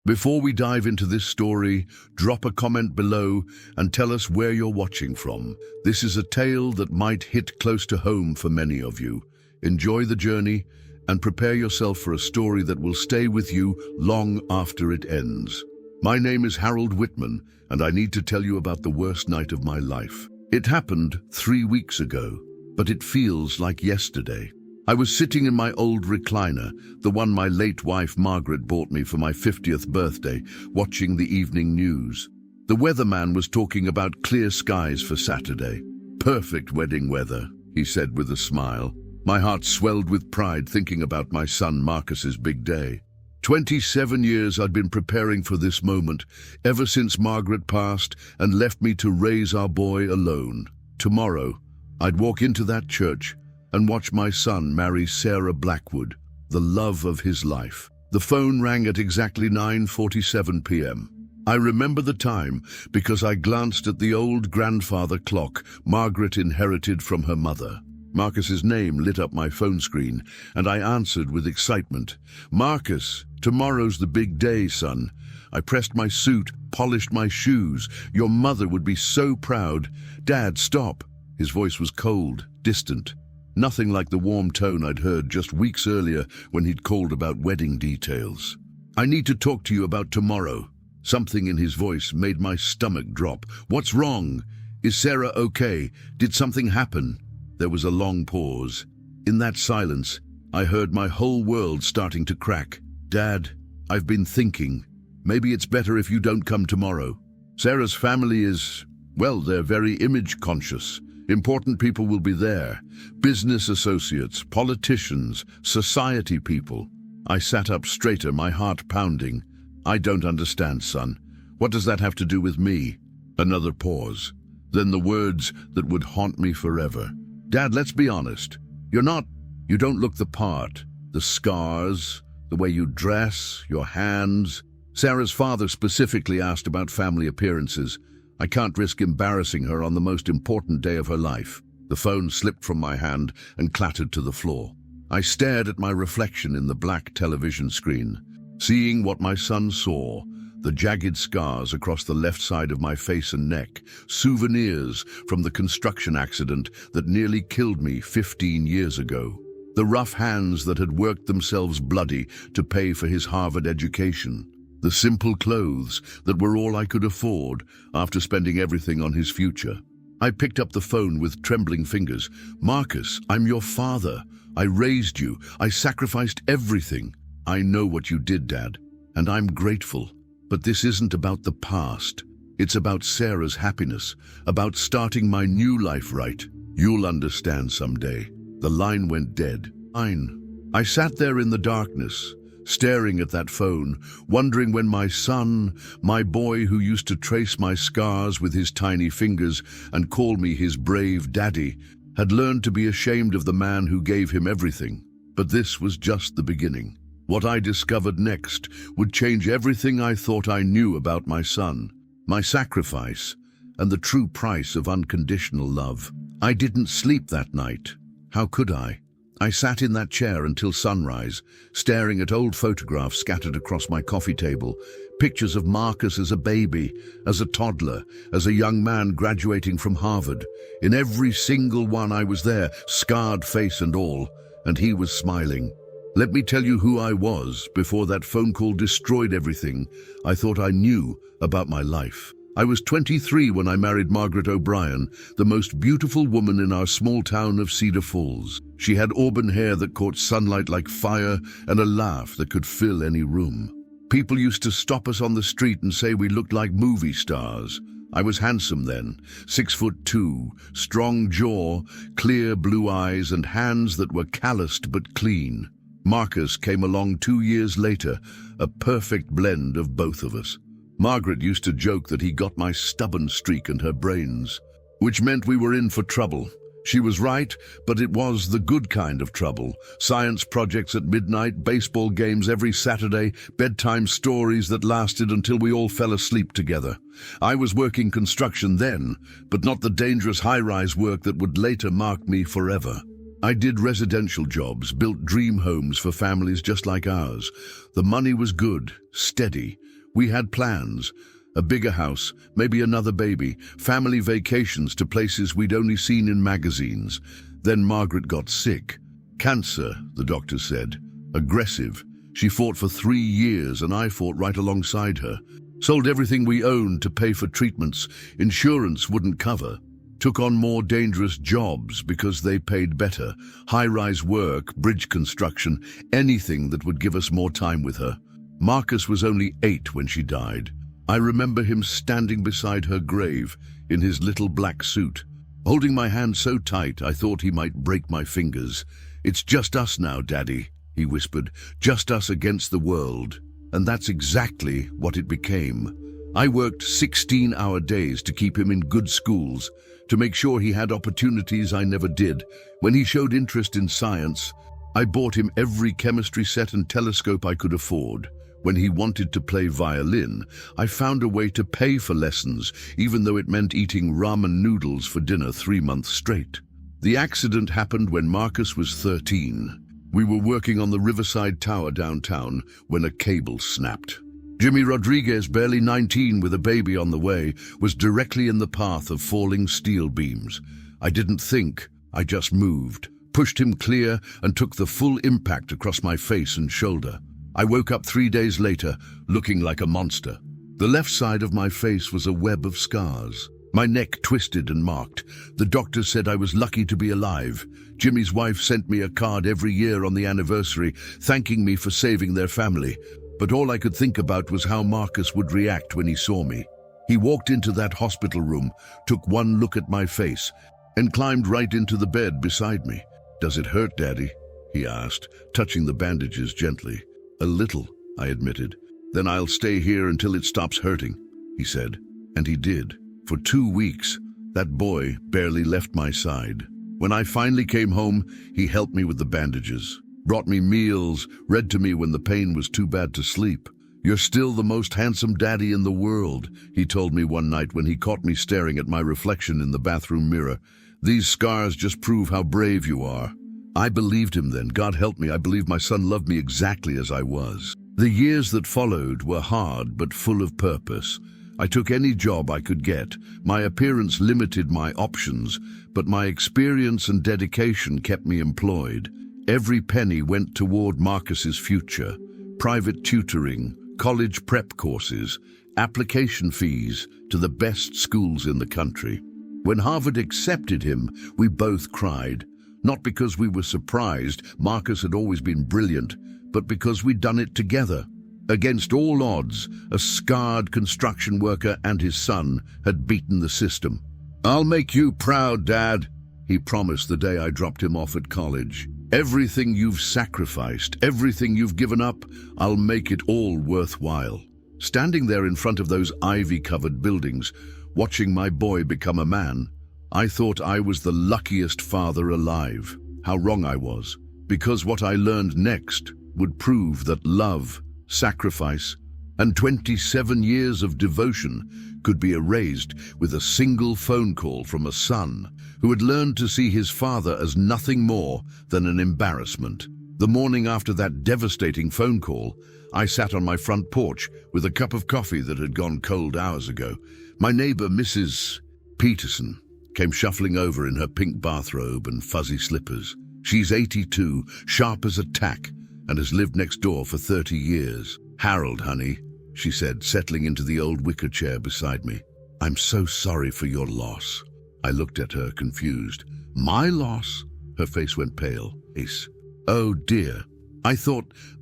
Before we dive into this story, drop a comment below and tell us where you're watching from. This is a tale that might hit close to home for many of you. Enjoy the journey and prepare yourself for a story that will stay with you long after it ends. My name is Harold Whitman, and I need to tell you about the worst night of my life. It happened 3 weeks ago, but it feels like yesterday. I was sitting in my old recliner, the one my late wife Margaret bought me for my 50th birthday, watching the evening news. The weatherman was talking about clear skies for Saturday. "Perfect wedding weather," he said with a smile. My heart swelled with pride thinking about my son Marcus's big day. 27 years I'd been preparing for this moment, ever since Margaret passed and left me to raise our boy alone. Tomorrow, I'd walk into that church and watch my son marry Sarah Blackwood, the love of his life. The phone rang at exactly 9:47 p.m. I remember the time because I glanced at the old grandfather clock Margaret inherited from her mother. Marcus's name lit up my phone screen, and I answered with excitement. "Marcus, tomorrow's the big day, son." I pressed my suit, polished my shoes. "Your mother would be so proud." "Dad, stop." His voice was cold, distant. Nothing like the warm tone I'd heard just weeks earlier when he'd called about wedding details. "I need to talk to you about tomorrow." Something in his voice made my stomach drop. "What's wrong? Is Sarah okay? Did something happen?" There was a long pause. In that silence, I heard my whole world starting to crack. "Dad, I've been thinking. Maybe it's better if you don't come tomorrow. Sarah's family is, well, they're very image conscious. Important people will be there. Business associates, politicians, society people." I sat up straighter, my heart pounding. "I don't understand, son. What does that have to do with me?" Another pause. Then the words that would haunt me forever. "Dad, let's be honest. You don't look the part. The scars, the way you dress, your hands." Sarah's father specifically asked about family appearances. I can't risk embarrassing her on the most important day of her life. The phone slipped from my hand and clattered to the floor. I stared at my reflection in the black television screen, seeing what my son saw. The jagged scars across the left side of my face and neck, souvenirs from the construction accident that nearly killed me 15 years ago. The rough hands that had worked themselves bloody to pay for his Harvard education. The simple clothes that were all I could afford after spending everything on his future. I picked up the phone with trembling fingers. "Marcus, I'm your father. I raised you. I sacrificed everything." "I know what you did, Dad, and I'm grateful. But this isn't about the past. It's about Sarah's happiness, about starting my new life right. You'll understand someday." The line went dead. I sat there in the darkness, staring at that phone, wondering when my son, my boy who used to trace my scars with his tiny fingers and call me his brave daddy, had learned to be ashamed of the man who gave him everything. But this was just the beginning. What I discovered next would change everything I thought I knew about my son, my sacrifice, and the true price of unconditional love. I didn't sleep that night. How could I? I sat in that chair until sunrise, staring at old photographs scattered across my coffee table, pictures of Marcus as a baby, as a toddler, as a young man graduating from Harvard. In every single one I was there, scarred face and all, and he was smiling. Let me tell you who I was before that phone call destroyed everything I thought I knew about my life. I was 23 when I married Margaret O'Brien, the most beautiful woman in our small town of Cedar Falls. She had auburn hair that caught sunlight like fire and a laugh that could fill any room. People used to stop us on the street and say we looked like movie stars. I was handsome then, 6'2", strong jaw, clear blue eyes, and hands that were calloused but clean. Marcus came along 2 years later, a perfect blend of both of us. Margaret used to joke that he got my stubborn streak and her brains, which meant we were in for trouble. She was right, but it was the good kind of trouble. Science projects at midnight, baseball games every Saturday, bedtime stories that lasted until we all fell asleep together. I was working construction then, but not the dangerous high-rise work that would later mark me forever. I did residential jobs, built dream homes for families just like ours. The money was good, steady. We had plans. A bigger house, maybe another baby, family vacations to places we'd only seen in magazines. Then Margaret got sick. Cancer, the doctor said. Aggressive. She fought for 3 years and I fought right alongside her. Sold everything we owned to pay for treatments insurance wouldn't cover. Took on more dangerous jobs because they paid better. High-rise work, bridge construction, anything that would give us more time with her. Marcus was only 8 when she died. I remember him standing beside her grave in his little black suit, holding my hand so tight I thought he might break my fingers. "It's just us now, Daddy," he whispered, "just us against the world." And that's exactly what it became. I worked 16-hour days to keep him in good schools, to make sure he had opportunities I never did. When he showed interest in science, I bought him every chemistry set and telescope I could afford. When he wanted to play violin, I found a way to pay for lessons, even though it meant eating ramen noodles for dinner 3 months straight. The accident happened when Marcus was 13. We were working on the Riverside Tower downtown when a cable snapped. Jimmy Rodriguez, barely 19 with a baby on the way, was directly in the path of falling steel beams. I didn't think, I just moved, pushed him clear and took the full impact across my face and shoulder. I woke up 3 days later, looking like a monster. The left side of my face was a web of scars. My neck twisted and marked. The doctor said I was lucky to be alive. Jimmy's wife sent me a card every year on the anniversary, thanking me for saving their family. But all I could think about was how Marcus would react when he saw me. He walked into that hospital room, took one look at my face, and climbed right into the bed beside me. "Does it hurt, Daddy?" he asked, touching the bandages gently. "A little," I admitted. "Then I'll stay here until it stops hurting," he said. And he did. For 2 weeks, that boy barely left my side. When I finally came home, he helped me with the bandages, brought me meals, read to me when the pain was too bad to sleep. "You're still the most handsome daddy in the world," he told me one night when he caught me staring at my reflection in the bathroom mirror. "These scars just prove how brave you are." I believed him then. God help me, I believed my son loved me exactly as I was. The years that followed were hard but full of purpose. I took any job I could get. My appearance limited my options, but my experience and dedication kept me employed. Every penny went toward Marcus's future. Private tutoring, college prep courses, application fees to the best schools in the country. When Harvard accepted him, we both cried. Not because we were surprised, Marcus had always been brilliant, but because we'd done it together. Against all odds, a scarred construction worker and his son had beaten the system. "I'll make you proud, Dad," he promised the day I dropped him off at college. "Everything you've sacrificed, everything you've given up, I'll make it all worthwhile." Standing there in front of those ivy-covered buildings, watching my boy become a man, I thought I was the luckiest father alive. How wrong I was, because what I learned next would prove that love, sacrifice, and 27 years of devotion could be erased with a single phone call from a son who had learned to see his father as nothing more than an embarrassment. The morning after that devastating phone call, I sat on my front porch with a cup of coffee that had gone cold hours ago. My neighbor, Mrs. Peterson, came shuffling over in her pink bathrobe and fuzzy slippers. She's 82, sharp as a tack, and has lived next door for 30 years. "Harold, honey," she said, settling into the old wicker chair beside me. "I'm so sorry for your loss." I looked at her, confused. "My loss?" Her face went pale. "Ace. Oh dear.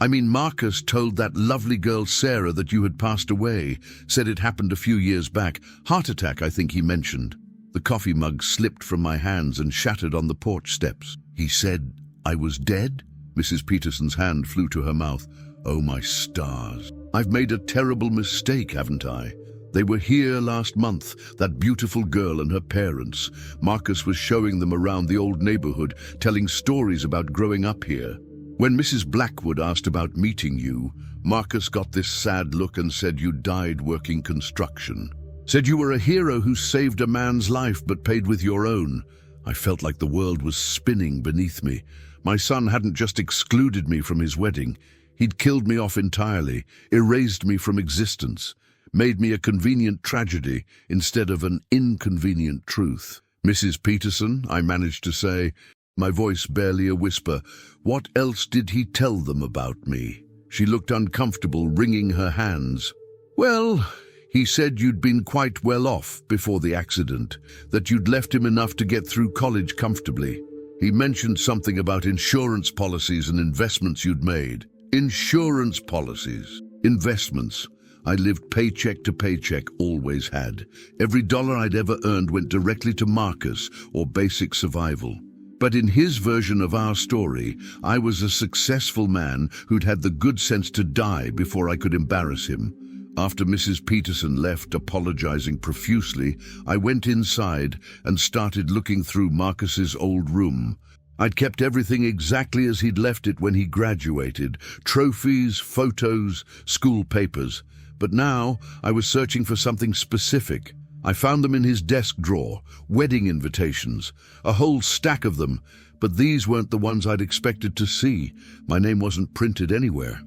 Marcus told that lovely girl Sarah that you had passed away, said it happened a few years back. Heart attack, I think he mentioned." The coffee mug slipped from my hands and shattered on the porch steps. "He said I was dead?" Mrs. Peterson's hand flew to her mouth. "Oh, my stars. I've made a terrible mistake, haven't I? They were here last month, that beautiful girl and her parents. Marcus was showing them around the old neighborhood, telling stories about growing up here. When Mrs. Blackwood asked about meeting you, Marcus got this sad look and said you died working construction. Said you were a hero who saved a man's life but paid with your own. I felt like the world was spinning beneath me. My son hadn't just excluded me from his wedding, He'd killed me off entirely, erased me from existence, made me a convenient tragedy instead of an inconvenient truth. "Mrs. Peterson," I managed to say, my voice barely a whisper, "what else did he tell them about me?" She looked uncomfortable, wringing her hands. "Well, he said you'd been quite well off before the accident, that you'd left him enough to get through college comfortably. He mentioned something about insurance policies and investments you'd made." Insurance policies, investments. I lived paycheck to paycheck, always had. Every dollar I'd ever earned went directly to Marcus or basic survival. But in his version of our story, I was a successful man who'd had the good sense to die before I could embarrass him. After Mrs. Peterson left, apologizing profusely, I went inside and started looking through Marcus's old room. I'd kept everything exactly as he'd left it when he graduated. Trophies, photos, school papers. But now I was searching for something specific. I found them in his desk drawer, wedding invitations, a whole stack of them, but these weren't the ones I'd expected to see. My name wasn't printed anywhere.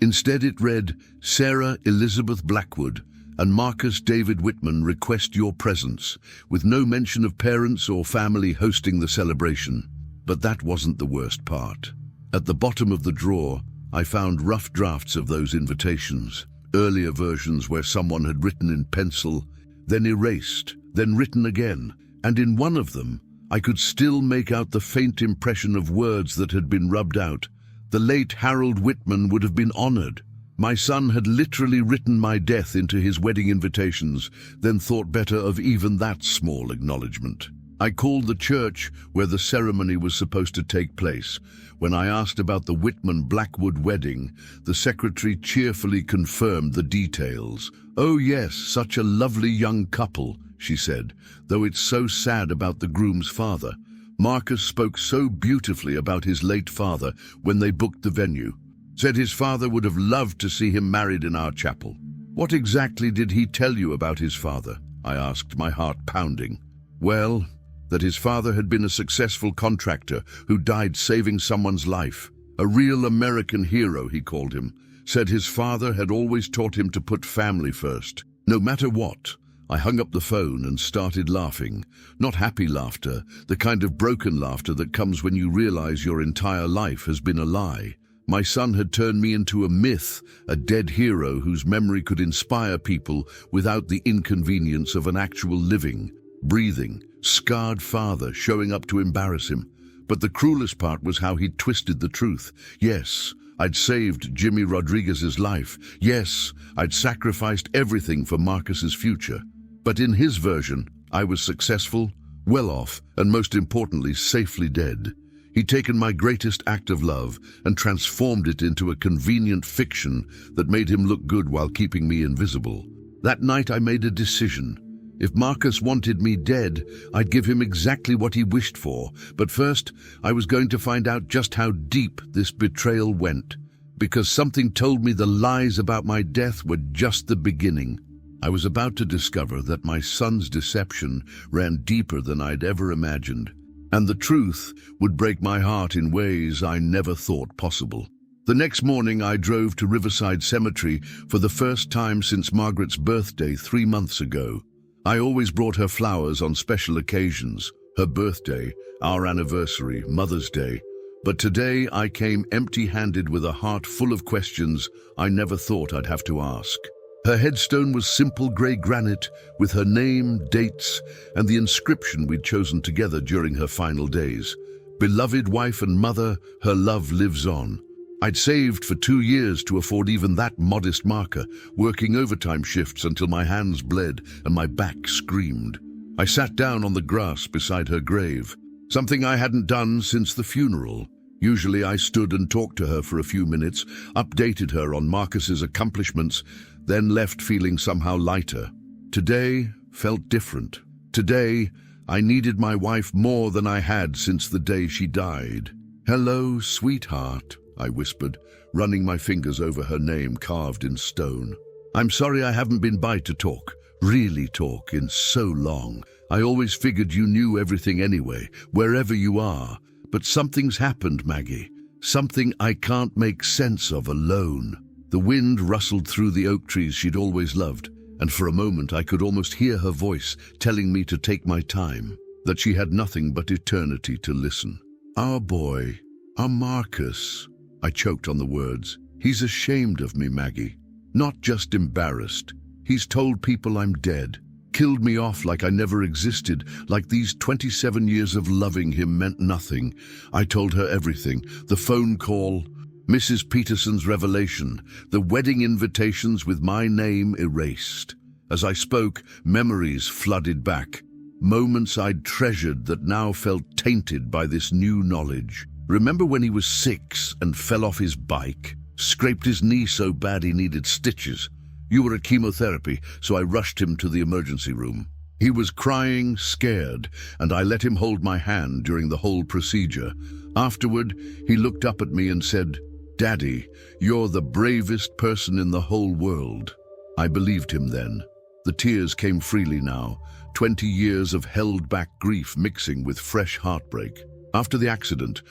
Instead it read, "Sarah Elizabeth Blackwood and Marcus David Whitman request your presence," with no mention of parents or family hosting the celebration. But that wasn't the worst part. At the bottom of the drawer, I found rough drafts of those invitations, earlier versions where someone had written in pencil, then erased, then written again, and in one of them, I could still make out the faint impression of words that had been rubbed out. The late Harold Whitman would have been honored. My son had literally written my death into his wedding invitations, then thought better of even that small acknowledgement. I called the church where the ceremony was supposed to take place. When I asked about the Whitman-Blackwood wedding, the secretary cheerfully confirmed the details. "Oh yes, such a lovely young couple," she said, "though it's so sad about the groom's father. Marcus spoke so beautifully about his late father when they booked the venue. Said his father would have loved to see him married in our chapel." "What exactly did he tell you about his father?" I asked, my heart pounding. "Well, that his father had been a successful contractor who died saving someone's life. A real American hero, he called him. Said his father had always taught him to put family first, no matter what." I hung up the phone and started laughing. Not happy laughter, the kind of broken laughter that comes when you realize your entire life has been a lie. My son had turned me into a myth, a dead hero whose memory could inspire people without the inconvenience of an actual living, breathing, scarred father showing up to embarrass him. But the cruelest part was how he'd twisted the truth. Yes, I'd saved Jimmy Rodriguez's life. Yes, I'd sacrificed everything for Marcus's future. But in his version, I was successful, well off, and most importantly, safely dead. He'd taken my greatest act of love and transformed it into a convenient fiction that made him look good while keeping me invisible. That night I made a decision. If Marcus wanted me dead, I'd give him exactly what he wished for. But first, I was going to find out just how deep this betrayal went, because something told me the lies about my death were just the beginning. I was about to discover that my son's deception ran deeper than I'd ever imagined, and the truth would break my heart in ways I never thought possible. The next morning, I drove to Riverside Cemetery for the first time since Margaret's birthday 3 months ago. I always brought her flowers on special occasions, her birthday, our anniversary, Mother's Day. But today I came empty-handed with a heart full of questions I never thought I'd have to ask. Her headstone was simple grey granite with her name, dates, and the inscription we'd chosen together during her final days. "Beloved wife and mother, her love lives on." I'd saved for 2 years to afford even that modest marker, working overtime shifts until my hands bled and my back screamed. I sat down on the grass beside her grave, something I hadn't done since the funeral. Usually I stood and talked to her for a few minutes, updated her on Marcus's accomplishments, then left feeling somehow lighter. Today felt different. Today, I needed my wife more than I had since the day she died. "Hello, sweetheart," I whispered, running my fingers over her name carved in stone. "I'm sorry I haven't been by to talk, really talk, in so long. I always figured you knew everything anyway, wherever you are. But something's happened, Maggie. something I can't make sense of alone. The wind rustled through the oak trees she'd always loved, and for a moment I could almost hear her voice telling me to take my time, that she had nothing but eternity to listen. Our boy, our Marcus. I choked on the words. He's ashamed of me, Maggie. Not just embarrassed. He's told people I'm dead. Killed me off like I never existed, like these 27 years of loving him meant nothing. I told her everything. The phone call, Mrs. Peterson's revelation, the wedding invitations with my name erased. As I spoke, memories flooded back. Moments I'd treasured that now felt tainted by this new knowledge. Remember when he was 6 and fell off his bike? Scraped his knee so bad he needed stitches. You were at chemotherapy, so I rushed him to the emergency room. He was crying, scared, and I let him hold my hand during the whole procedure. Afterward, he looked up at me and said, "Daddy, you're the bravest person in the whole world." I believed him then. The tears came freely now, 20 years of held-back grief mixing with fresh heartbreak. After the accident,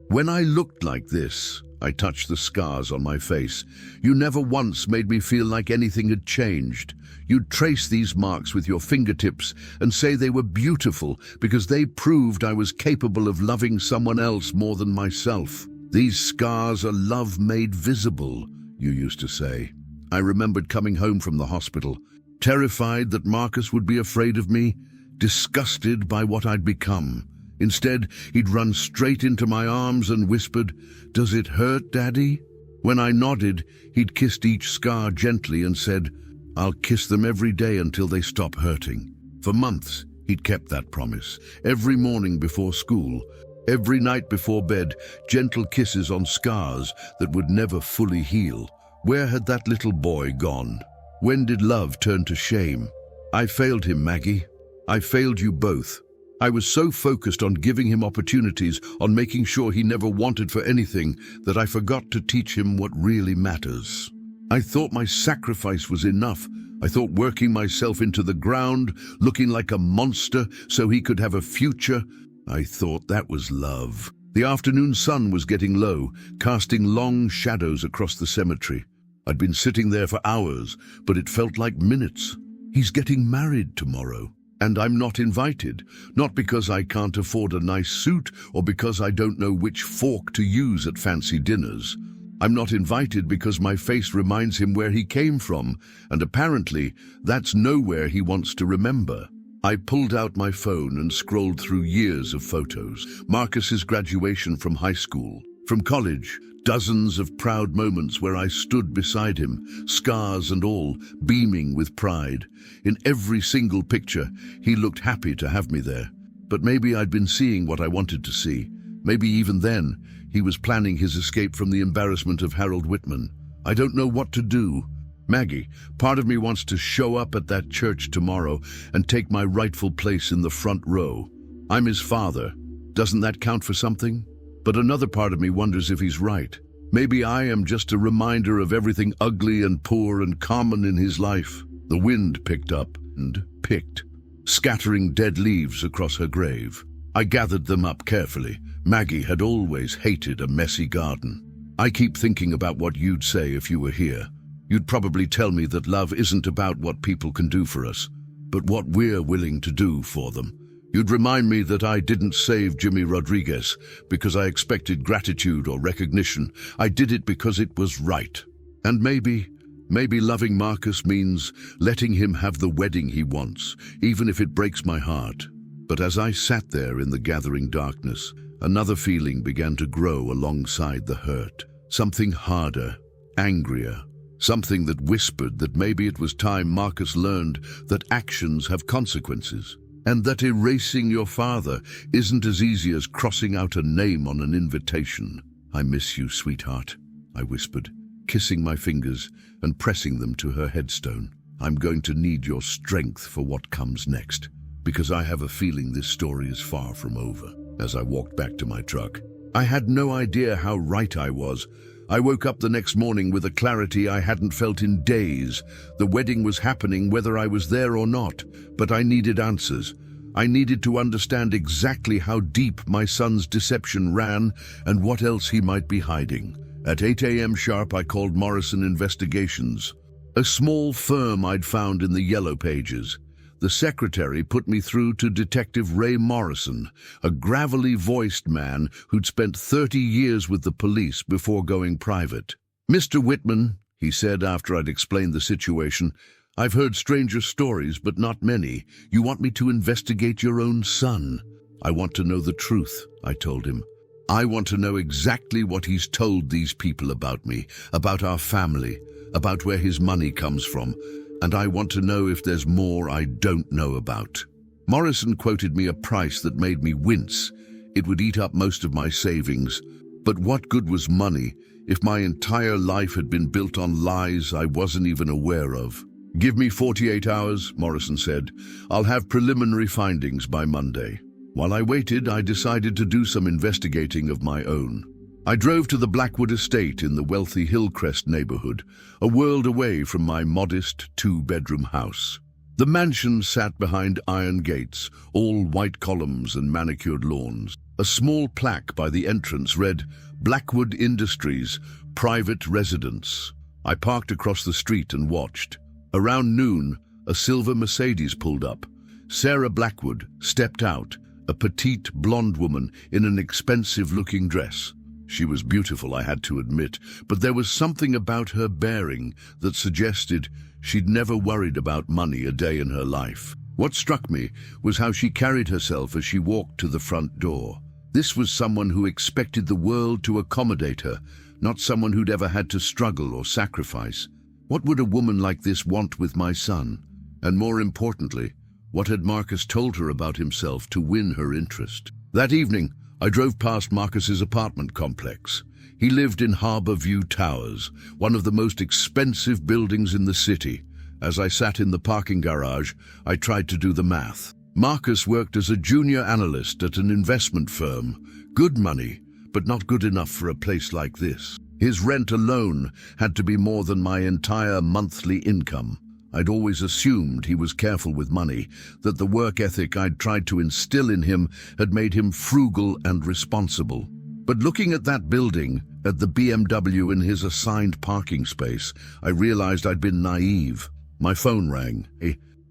when I looked like this, I touched the scars on my face. You never once made me feel like anything had changed. You'd trace these marks with your fingertips and say they were beautiful because they proved I was capable of loving someone else more than myself. These scars are love made visible, you used to say. I remembered coming home from the hospital, terrified that Marcus would be afraid of me, disgusted by what I'd become. Instead, he'd run straight into my arms and whispered, "Does it hurt, Daddy?" When I nodded, he'd kissed each scar gently and said, "I'll kiss them every day until they stop hurting." For months, he'd kept that promise. Every morning before school, every night before bed, gentle kisses on scars that would never fully heal. Where had that little boy gone? When did love turn to shame? I failed him, Maggie. I failed you both. I was so focused on giving him opportunities, on making sure he never wanted for anything, that I forgot to teach him what really matters. I thought my sacrifice was enough. I thought working myself into the ground, looking like a monster so he could have a future, I thought that was love. The afternoon sun was getting low, casting long shadows across the cemetery. I'd been sitting there for hours, but it felt like minutes. He's getting married tomorrow. And I'm not invited, not because I can't afford a nice suit or because I don't know which fork to use at fancy dinners. I'm not invited because my face reminds him where he came from, and apparently that's nowhere he wants to remember. I pulled out my phone and scrolled through years of photos. Marcus's graduation from high school, from college, dozens of proud moments where I stood beside him, scars and all, beaming with pride. In every single picture, he looked happy to have me there. But maybe I'd been seeing what I wanted to see. Maybe even then, he was planning his escape from the embarrassment of Harold Whitman. I don't know what to do. Maggie, part of me wants to show up at that church tomorrow and take my rightful place in the front row. I'm his father. Doesn't that count for something? But another part of me wonders if he's right. Maybe I am just a reminder of everything ugly and poor and common in his life. The wind picked up and picked, scattering dead leaves across her grave. I gathered them up carefully. Maggie had always hated a messy garden. I keep thinking about what you'd say if you were here. You'd probably tell me that love isn't about what people can do for us, but what we're willing to do for them. You'd remind me that I didn't save Jimmy Rodriguez because I expected gratitude or recognition. I did it because it was right. And maybe loving Marcus means letting him have the wedding he wants, even if it breaks my heart. But as I sat there in the gathering darkness, another feeling began to grow alongside the hurt. Something harder, angrier, something that whispered that maybe it was time Marcus learned that actions have consequences. And that erasing your father isn't as easy as crossing out a name on an invitation. "I miss you, sweetheart," I whispered, kissing my fingers and pressing them to her headstone. "I'm going to need your strength for what comes next, because I have a feeling this story is far from over." As I walked back to my truck, I had no idea how right I was. I woke up the next morning with a clarity I hadn't felt in days. The wedding was happening whether I was there or not, but I needed answers. I needed to understand exactly how deep my son's deception ran and what else he might be hiding. At 8 a.m. sharp, I called Morrison Investigations, a small firm I'd found in the Yellow Pages. The secretary put me through to Detective Ray Morrison, a gravelly-voiced man who'd spent 30 years with the police before going private. "Mr. Whitman," he said after I'd explained the situation, "I've heard stranger stories, but not many. You want me to investigate your own son?" "I want to know the truth," I told him. "I want to know exactly what he's told these people about me, about our family, about where his money comes from, and I want to know if there's more I don't know about." Morrison quoted me a price that made me wince. It would eat up most of my savings. But what good was money if my entire life had been built on lies I wasn't even aware of? "Give me 48 hours, Morrison said. "I'll have preliminary findings by Monday." While I waited, I decided to do some investigating of my own. I drove to the Blackwood estate in the wealthy Hillcrest neighborhood, a world away from my modest two-bedroom house. The mansion sat behind iron gates, all white columns and manicured lawns. A small plaque by the entrance read, "Blackwood Industries, Private Residence." I parked across the street and watched. Around noon, a silver Mercedes pulled up. Sarah Blackwood stepped out, a petite blonde woman in an expensive-looking dress. She was beautiful, I had to admit, but there was something about her bearing that suggested she'd never worried about money a day in her life. What struck me was how she carried herself as she walked to the front door. This was someone who expected the world to accommodate her, not someone who'd ever had to struggle or sacrifice. What would a woman like this want with my son? And more importantly, what had Marcus told her about himself to win her interest? That evening, I drove past Marcus's apartment complex. He lived in Harbor View Towers, one of the most expensive buildings in the city. As I sat in the parking garage, I tried to do the math. Marcus worked as a junior analyst at an investment firm. Good money, but not good enough for a place like this. His rent alone had to be more than my entire monthly income. I'd always assumed he was careful with money, that the work ethic I'd tried to instill in him had made him frugal and responsible. But looking at that building, at the BMW in his assigned parking space, I realized I'd been naive. My phone rang.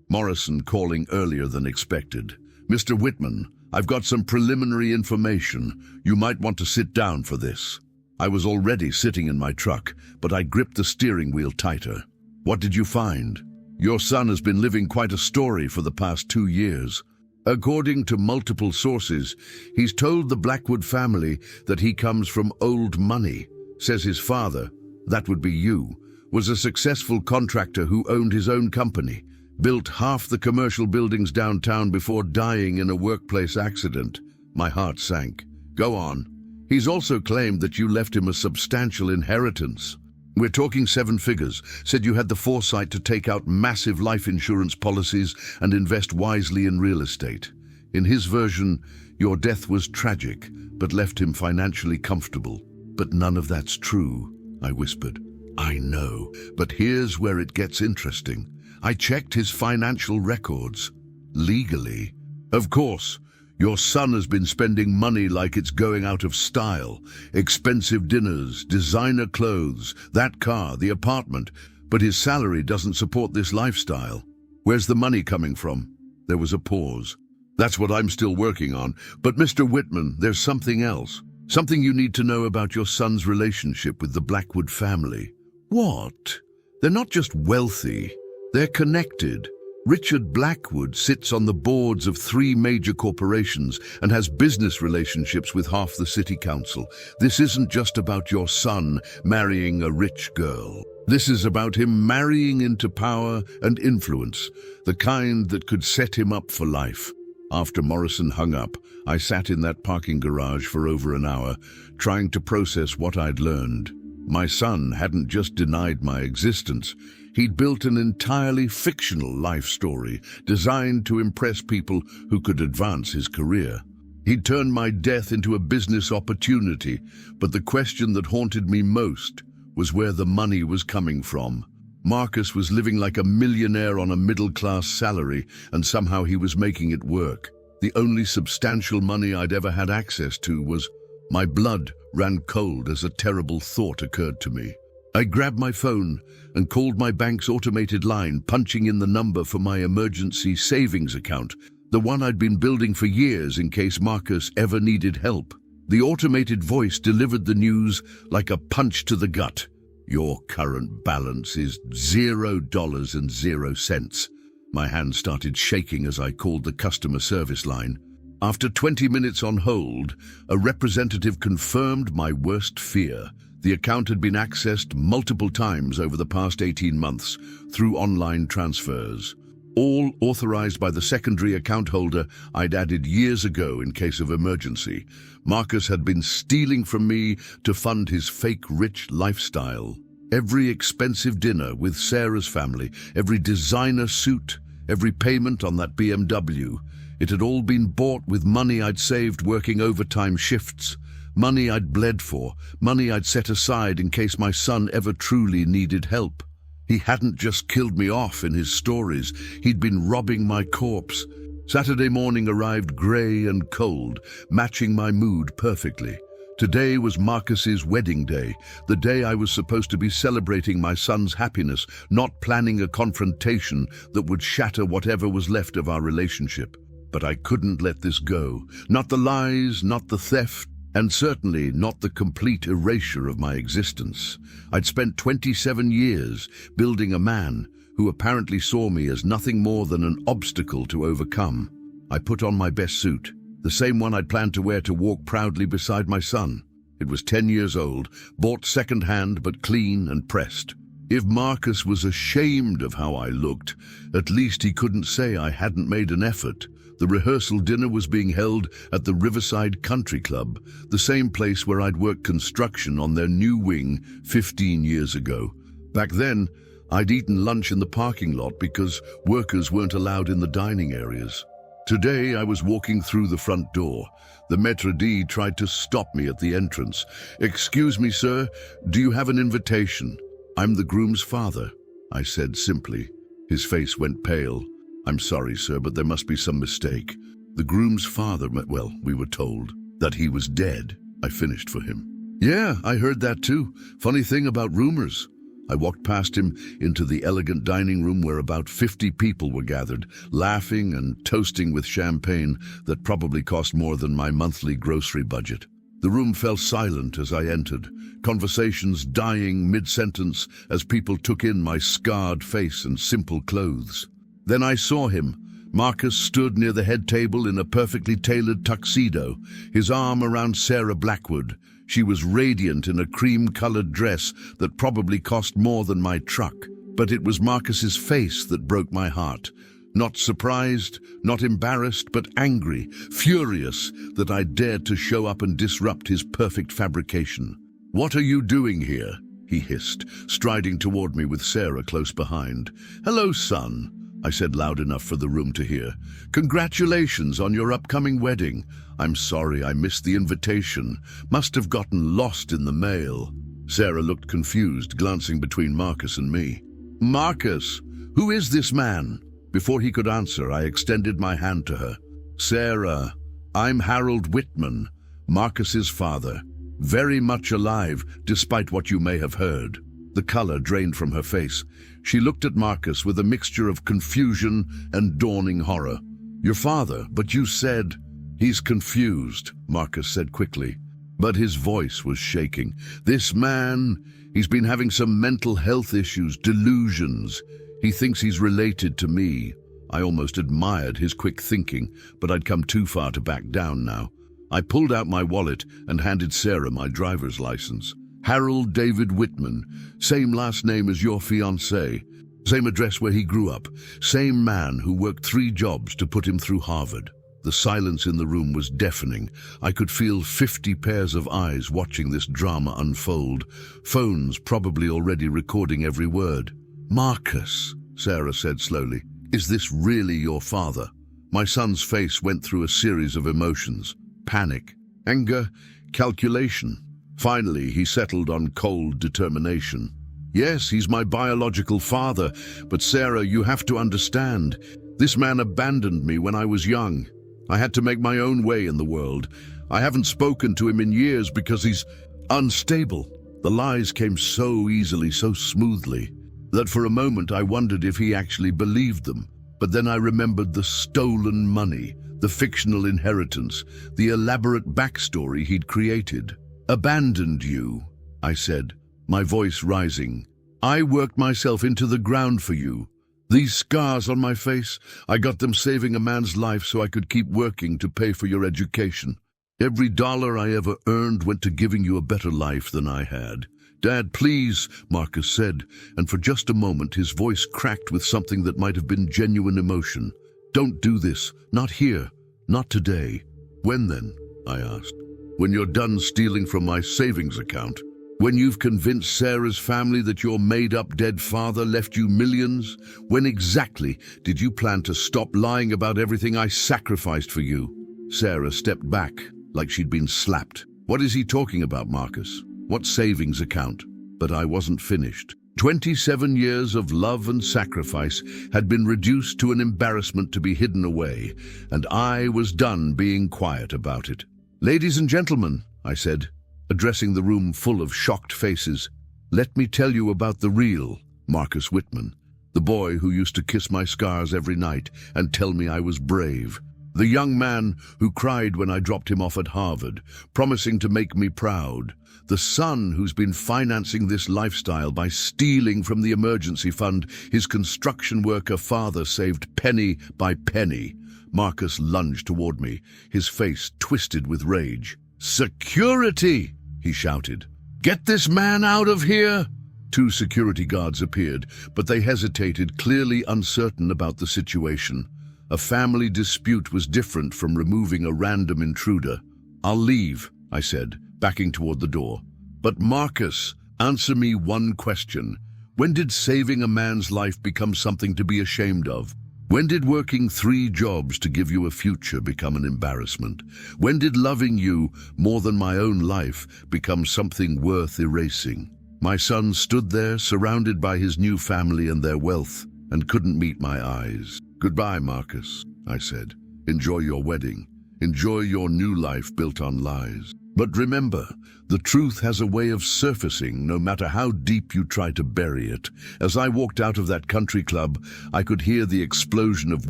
Morrison calling earlier than expected. "Mr. Whitman, I've got some preliminary information. You might want to sit down for this." I was already sitting in my truck, but I gripped the steering wheel tighter. "What did you find?" "Your son has been living quite a story for the past 2 years. According to multiple sources, he's told the Blackwood family that he comes from old money. Says his father, that would be you, was a successful contractor who owned his own company, built half the commercial buildings downtown before dying in a workplace accident." My heart sank. "Go on." "He's also claimed that you left him a substantial inheritance. We're talking 7 figures, said you had the foresight to take out massive life insurance policies and invest wisely in real estate. In his version, your death was tragic, but left him financially comfortable. But none of that's true," I whispered. "I know, but here's where it gets interesting. I checked his financial records. Legally. Of course, your son has been spending money like it's going out of style. Expensive dinners, designer clothes, that car, the apartment. But his salary doesn't support this lifestyle. Where's the money coming from?" There was a pause. "That's what I'm still working on. But Mr. Whitman, there's something else. Something you need to know about your son's relationship with the Blackwood family." "What?" "They're not just wealthy. They're connected. Richard Blackwood sits on the boards of 3 major corporations and has business relationships with half the city council. This isn't just about your son marrying a rich girl. This is about him marrying into power and influence, the kind that could set him up for life." After Morrison hung up, I sat in that parking garage for over an hour, trying to process what I'd learned. My son hadn't just denied my existence. He'd built an entirely fictional life story designed to impress people who could advance his career. He'd turned my death into a business opportunity, but the question that haunted me most was where the money was coming from. Marcus was living like a millionaire on a middle-class salary, and somehow he was making it work. The only substantial money I'd ever had access to was... My blood ran cold as a terrible thought occurred to me. I grabbed my phone and called my bank's automated line, punching in the number for my emergency savings account, the one I'd been building for years in case Marcus ever needed help. The automated voice delivered the news like a punch to the gut. Your current balance is $0.00. My hand started shaking as I called the customer service line. After 20 minutes on hold, a representative confirmed my worst fear. The account had been accessed multiple times over the past 18 months through online transfers, all authorized by the secondary account holder I'd added years ago in case of emergency. Marcus had been stealing from me to fund his fake rich lifestyle. Every expensive dinner with Sarah's family, every designer suit, every payment on that BMW, it had all been bought with money I'd saved working overtime shifts. Money I'd bled for, money I'd set aside in case my son ever truly needed help. He hadn't just killed me off in his stories, he'd been robbing my corpse. Saturday morning arrived grey and cold, matching my mood perfectly. Today was Marcus's wedding day, the day I was supposed to be celebrating my son's happiness, not planning a confrontation that would shatter whatever was left of our relationship. But I couldn't let this go. Not the lies, not the theft, and certainly not the complete erasure of my existence. I'd spent 27 years building a man who apparently saw me as nothing more than an obstacle to overcome. I put on my best suit, the same one I'd planned to wear to walk proudly beside my son. It was 10 years old, bought second-hand but clean and pressed. If Marcus was ashamed of how I looked, at least he couldn't say I hadn't made an effort. The rehearsal dinner was being held at the Riverside Country Club, the same place where I'd worked construction on their new wing 15 years ago. Back then, I'd eaten lunch in the parking lot because workers weren't allowed in the dining areas. Today, I was walking through the front door. The maître d' tried to stop me at the entrance. "Excuse me, sir, do you have an invitation?" "I'm the groom's father," I said simply. His face went pale. "I'm sorry, sir, but there must be some mistake. The groom's father, well, we were told that he was dead," I finished for him. "Yeah, I heard that too. Funny thing about rumors." I walked past him into the elegant dining room where about 50 people were gathered, laughing and toasting with champagne that probably cost more than my monthly grocery budget. The room fell silent as I entered, conversations dying mid-sentence as people took in my scarred face and simple clothes. Then I saw him. Marcus stood near the head table in a perfectly tailored tuxedo, his arm around Sarah Blackwood. She was radiant in a cream-colored dress that probably cost more than my truck. But it was Marcus's face that broke my heart. Not surprised, not embarrassed, but angry, furious that I dared to show up and disrupt his perfect fabrication. "What are you doing here?" he hissed, striding toward me with Sarah close behind. "Hello, son," I said loud enough for the room to hear. "Congratulations on your upcoming wedding. I'm sorry I missed the invitation. Must have gotten lost in the mail." Sarah looked confused, glancing between Marcus and me. "Marcus, who is this man?" Before he could answer, I extended my hand to her. "Sarah, I'm Harold Whitman, Marcus's father. Very much alive, despite what you may have heard." The color drained from her face. She looked at Marcus with a mixture of confusion and dawning horror. "Your father, but you said..." "He's confused," Marcus said quickly, but his voice was shaking. "This man, he's been having some mental health issues, delusions. He thinks he's related to me." I almost admired his quick thinking, but I'd come too far to back down now. I pulled out my wallet and handed Sarah my driver's license. "Harold David Whitman, same last name as your fiancé, same address where he grew up, same man who worked 3 jobs to put him through Harvard." The silence in the room was deafening. I could feel 50 pairs of eyes watching this drama unfold, phones probably already recording every word. "Marcus," Sarah said slowly, "is this really your father?" My son's face went through a series of emotions: panic, anger, calculation. Finally, he settled on cold determination. Yes, he's my biological father, but Sarah, you have to understand. This man abandoned me when I was young. I had to make my own way in the world. I haven't spoken to him in years because he's unstable. The lies came so easily, so smoothly, that for a moment I wondered if he actually believed them. But then I remembered the stolen money, the fictional inheritance, the elaborate backstory he'd created. Abandoned you, I said, my voice rising. I worked myself into the ground for you. These scars on my face, I got them saving a man's life so I could keep working to pay for your education. Every dollar I ever earned went to giving you a better life than I had. Dad, please, Marcus said, and for just a moment his voice cracked with something that might have been genuine emotion. Don't do this. Not here. Not today. When then? I asked. When you're done stealing from my savings account. When you've convinced Sarah's family that your made-up dead father left you millions? When exactly did you plan to stop lying about everything I sacrificed for you? Sarah stepped back, like she'd been slapped. What is he talking about, Marcus? What savings account? But I wasn't finished. 27 years of love and sacrifice had been reduced to an embarrassment to be hidden away, and I was done being quiet about it. Ladies and gentlemen, I said, addressing the room full of shocked faces, let me tell you about the real Marcus Whitman, the boy who used to kiss my scars every night and tell me I was brave. The young man who cried when I dropped him off at Harvard, promising to make me proud. The son who's been financing this lifestyle by stealing from the emergency fund his construction worker father saved penny by penny. Marcus lunged toward me, his face twisted with rage. "Security!" he shouted. "Get this man out of here!" 2 security guards appeared, but they hesitated, clearly uncertain about the situation. A family dispute was different from removing a random intruder. "I'll leave," I said, backing toward the door. "But Marcus, answer me one question. When did saving a man's life become something to be ashamed of? When did working 3 jobs to give you a future become an embarrassment? When did loving you more than my own life become something worth erasing?" My son stood there, surrounded by his new family and their wealth, and couldn't meet my eyes. "Goodbye, Marcus," I said. "Enjoy your wedding. Enjoy your new life built on lies. But remember, the truth has a way of surfacing no matter how deep you try to bury it." As I walked out of that country club, I could hear the explosion of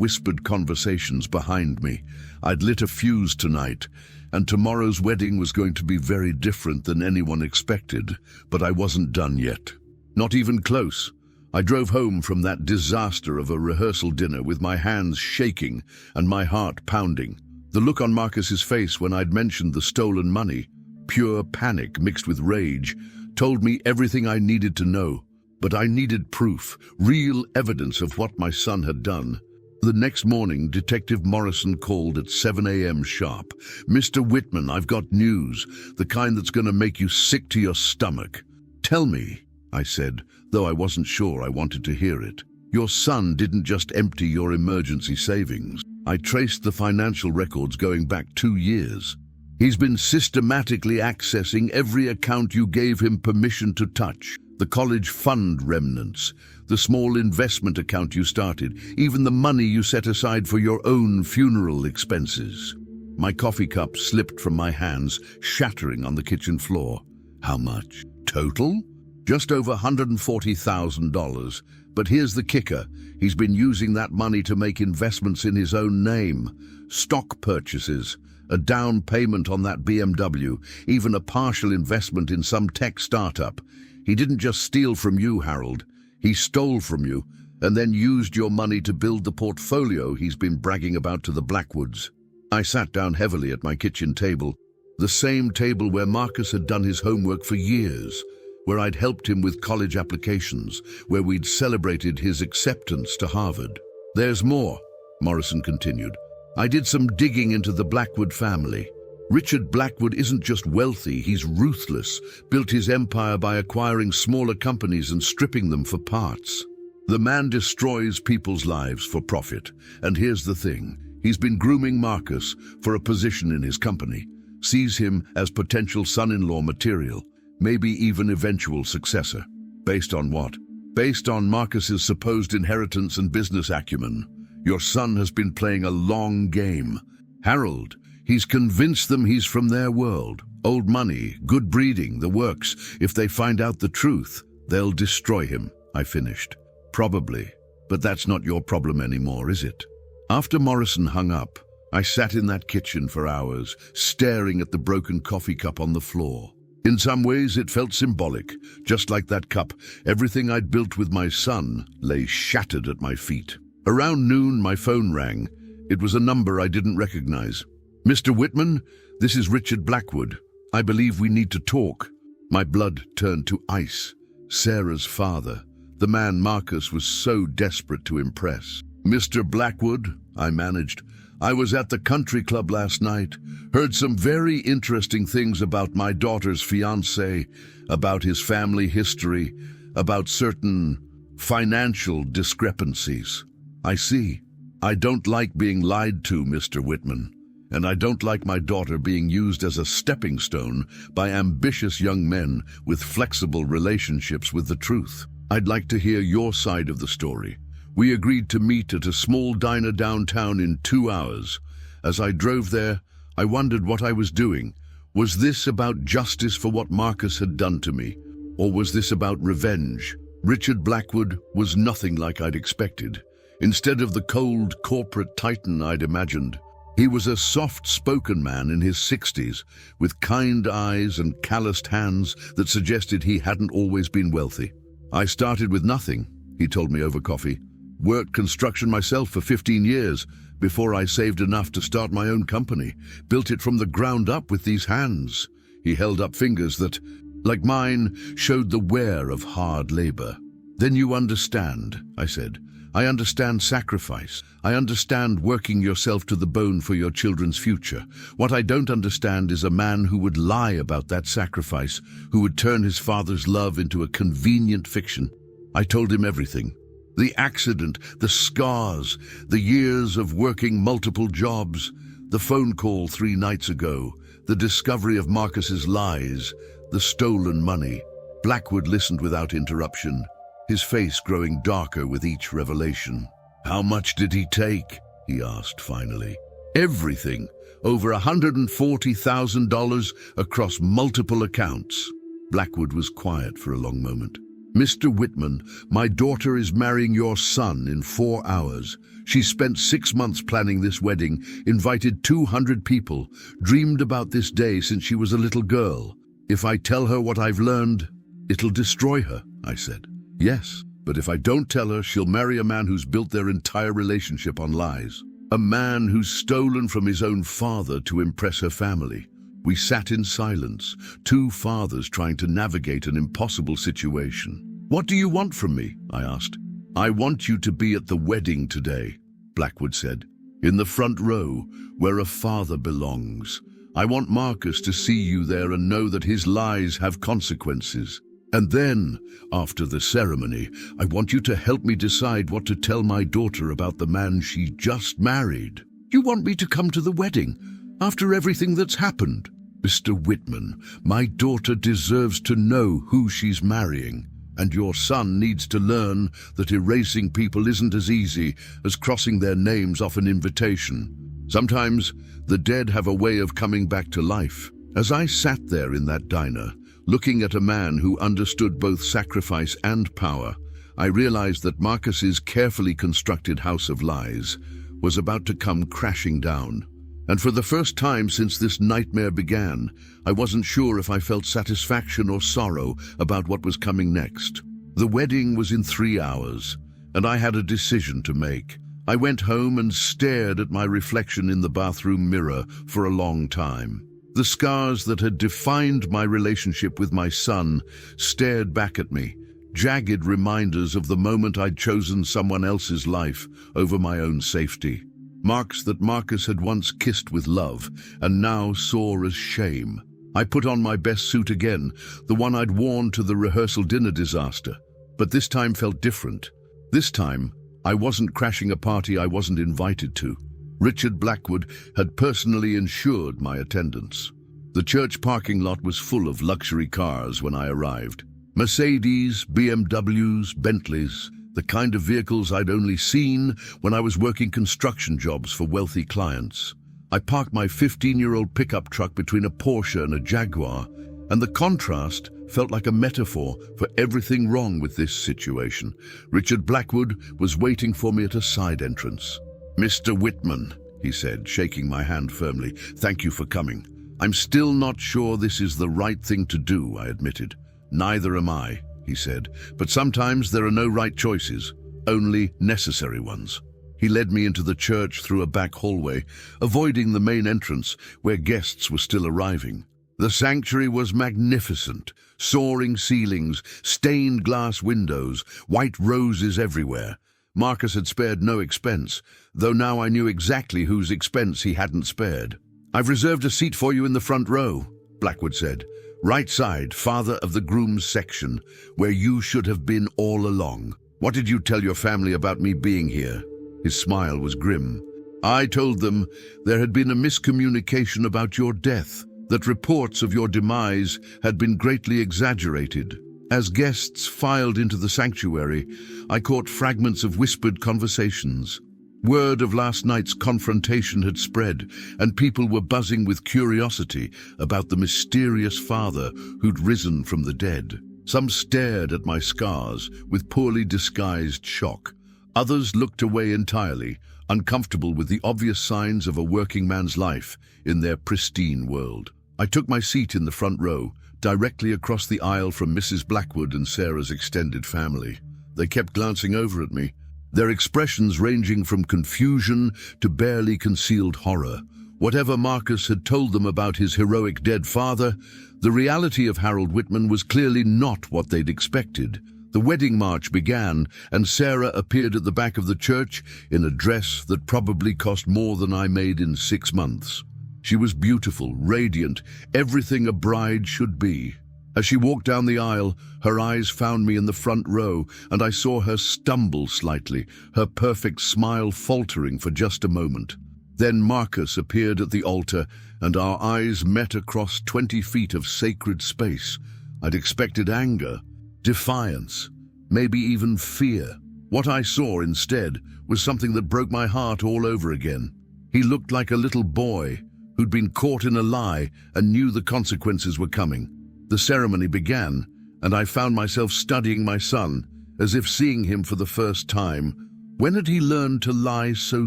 whispered conversations behind me. I'd lit a fuse tonight, and tomorrow's wedding was going to be very different than anyone expected, but I wasn't done yet. Not even close. I drove home from that disaster of a rehearsal dinner with my hands shaking and my heart pounding. The look on Marcus's face when I'd mentioned the stolen money, pure panic mixed with rage, told me everything I needed to know. But I needed proof, real evidence of what my son had done. The next morning, Detective Morrison called at 7 a.m. sharp. "Mr. Whitman, I've got news, the kind that's going to make you sick to your stomach." "Tell me," I said, though I wasn't sure I wanted to hear it. "Your son didn't just empty your emergency savings. I traced the financial records going back 2 years. He's been systematically accessing every account you gave him permission to touch. The college fund remnants, the small investment account you started, even the money you set aside for your own funeral expenses." My coffee cup slipped from my hands, shattering on the kitchen floor. "How much? Total?" "Just over $140,000. But here's the kicker. He's been using that money to make investments in his own name. Stock purchases, a down payment on that BMW, even a partial investment in some tech startup. He didn't just steal from you, Harold. He stole from you and then used your money to build the portfolio he's been bragging about to the Blackwoods." I sat down heavily at my kitchen table, the same table where Marcus had done his homework for years, where I'd helped him with college applications, where we'd celebrated his acceptance to Harvard. "There's more," Morrison continued. "I did some digging into the Blackwood family. Richard Blackwood isn't just wealthy, he's ruthless, built his empire by acquiring smaller companies and stripping them for parts. The man destroys people's lives for profit. And here's the thing, he's been grooming Marcus for a position in his company, sees him as potential son-in-law material, maybe even eventual successor. Based on what? Based on Marcus's supposed inheritance and business acumen. Your son has been playing a long game. Harold, he's convinced them he's from their world. Old money, good breeding, the works. If they find out the truth, they'll destroy him, I finished. Probably, but that's not your problem anymore, is it? After Morrison hung up, I sat in that kitchen for hours, staring at the broken coffee cup on the floor. In some ways, it felt symbolic. Just like that cup, everything I'd built with my son lay shattered at my feet. Around noon, my phone rang. It was a number I didn't recognize. Mr. Whitman, this is Richard Blackwood. I believe we need to talk. My blood turned to ice. Sarah's father, the man Marcus was so desperate to impress. Mr. Blackwood, I managed. I was at the country club last night, heard some very interesting things about my daughter's fiancé, about his family history, about certain financial discrepancies. I see. I don't like being lied to, Mr. Whitman, and I don't like my daughter being used as a stepping stone by ambitious young men with flexible relationships with the truth. I'd like to hear your side of the story. We agreed to meet at a small diner downtown in 2 hours. As I drove there, I wondered what I was doing. Was this about justice for what Marcus had done to me? Or was this about revenge? Richard Blackwood was nothing like I'd expected. Instead of the cold corporate titan I'd imagined, he was a soft-spoken man in his 60s, with kind eyes and calloused hands that suggested he hadn't always been wealthy. I started with nothing, he told me over coffee. Worked construction myself for 15 years before I saved enough to start my own company. Built it from the ground up with these hands. He held up fingers that, like mine, showed the wear of hard labor. Then you understand, I said. I understand sacrifice. I understand working yourself to the bone for your children's future. What I don't understand is a man who would lie about that sacrifice, who would turn his father's love into a convenient fiction. I told him everything. The accident, the scars, the years of working multiple jobs, the phone call 3 nights ago, the discovery of Marcus's lies, the stolen money. Blackwood listened without interruption, his face growing darker with each revelation. How much did he take? He asked finally. Everything, over $140,000 across multiple accounts. Blackwood was quiet for a long moment. Mr. Whitman, my daughter is marrying your son in 4 hours. She spent 6 months planning this wedding, invited 200 people, dreamed about this day since she was a little girl. If I tell her what I've learned, it'll destroy her, I said. Yes, but if I don't tell her, she'll marry a man who's built their entire relationship on lies. A man who's stolen from his own father to impress her family. We sat in silence, 2 fathers trying to navigate an impossible situation. What do you want from me? I asked. I want you to be at the wedding today, Blackwood said. In the front row, where a father belongs. I want Marcus to see you there and know that his lies have consequences. And then, after the ceremony, I want you to help me decide what to tell my daughter about the man she just married. You want me to come to the wedding? After everything that's happened? Mr. Whitman, my daughter deserves to know who she's marrying, and your son needs to learn that erasing people isn't as easy as crossing their names off an invitation. Sometimes the dead have a way of coming back to life. As I sat there in that diner, looking at a man who understood both sacrifice and power, I realized that Marcus's carefully constructed house of lies was about to come crashing down. And for the first time since this nightmare began, I wasn't sure if I felt satisfaction or sorrow about what was coming next. The wedding was in 3 hours, and I had a decision to make. I went home and stared at my reflection in the bathroom mirror for a long time. The scars that had defined my relationship with my son stared back at me, jagged reminders of the moment I'd chosen someone else's life over my own safety. Marks that Marcus had once kissed with love and now saw as shame. I put on my best suit again, the one I'd worn to the rehearsal dinner disaster. But this time felt different. This time, I wasn't crashing a party I wasn't invited to. Richard Blackwood had personally ensured my attendance. The church parking lot was full of luxury cars when I arrived. Mercedes, BMWs, Bentleys, the kind of vehicles I'd only seen when I was working construction jobs for wealthy clients. I parked my 15-year-old pickup truck between a Porsche and a Jaguar, and the contrast felt like a metaphor for everything wrong with this situation. Richard Blackwood was waiting for me at a side entrance. "Mr. Whitman," he said, shaking my hand firmly, "thank you for coming." "I'm still not sure this is the right thing to do," I admitted. "Neither am I," he said, "but sometimes there are no right choices, only necessary ones." He led me into the church through a back hallway, avoiding the main entrance where guests were still arriving. The sanctuary was magnificent, soaring ceilings, stained glass windows, white roses everywhere. Marcus had spared no expense, though now I knew exactly whose expense he hadn't spared. "I've reserved a seat for you in the front row," Blackwood said. "Right side, father of the groom's section, where you should have been all along. What did you tell your family about me being here?" His smile was grim. "I told them there had been a miscommunication about your death, that reports of your demise had been greatly exaggerated. As guests filed into the sanctuary, I caught fragments of whispered conversations. Word of last night's confrontation had spread, and people were buzzing with curiosity about the mysterious father who'd risen from the dead. Some stared at my scars with poorly disguised shock. Others looked away entirely, uncomfortable with the obvious signs of a working man's life in their pristine world. I took my seat in the front row, directly across the aisle from Mrs. Blackwood and Sarah's extended family. They kept glancing over at me, their expressions ranging from confusion to barely concealed horror. Whatever Marcus had told them about his heroic dead father, the reality of Harold Whitman was clearly not what they'd expected. The wedding march began, and Sarah appeared at the back of the church in a dress that probably cost more than I made in 6 months. She was beautiful, radiant, everything a bride should be. As she walked down the aisle, her eyes found me in the front row, and I saw her stumble slightly, her perfect smile faltering for just a moment. Then Marcus appeared at the altar, and our eyes met across 20 feet of sacred space. I'd expected anger, defiance, maybe even fear. What I saw instead was something that broke my heart all over again. He looked like a little boy who'd been caught in a lie and knew the consequences were coming. The ceremony began, and I found myself studying my son, as if seeing him for the first time. When had he learned to lie so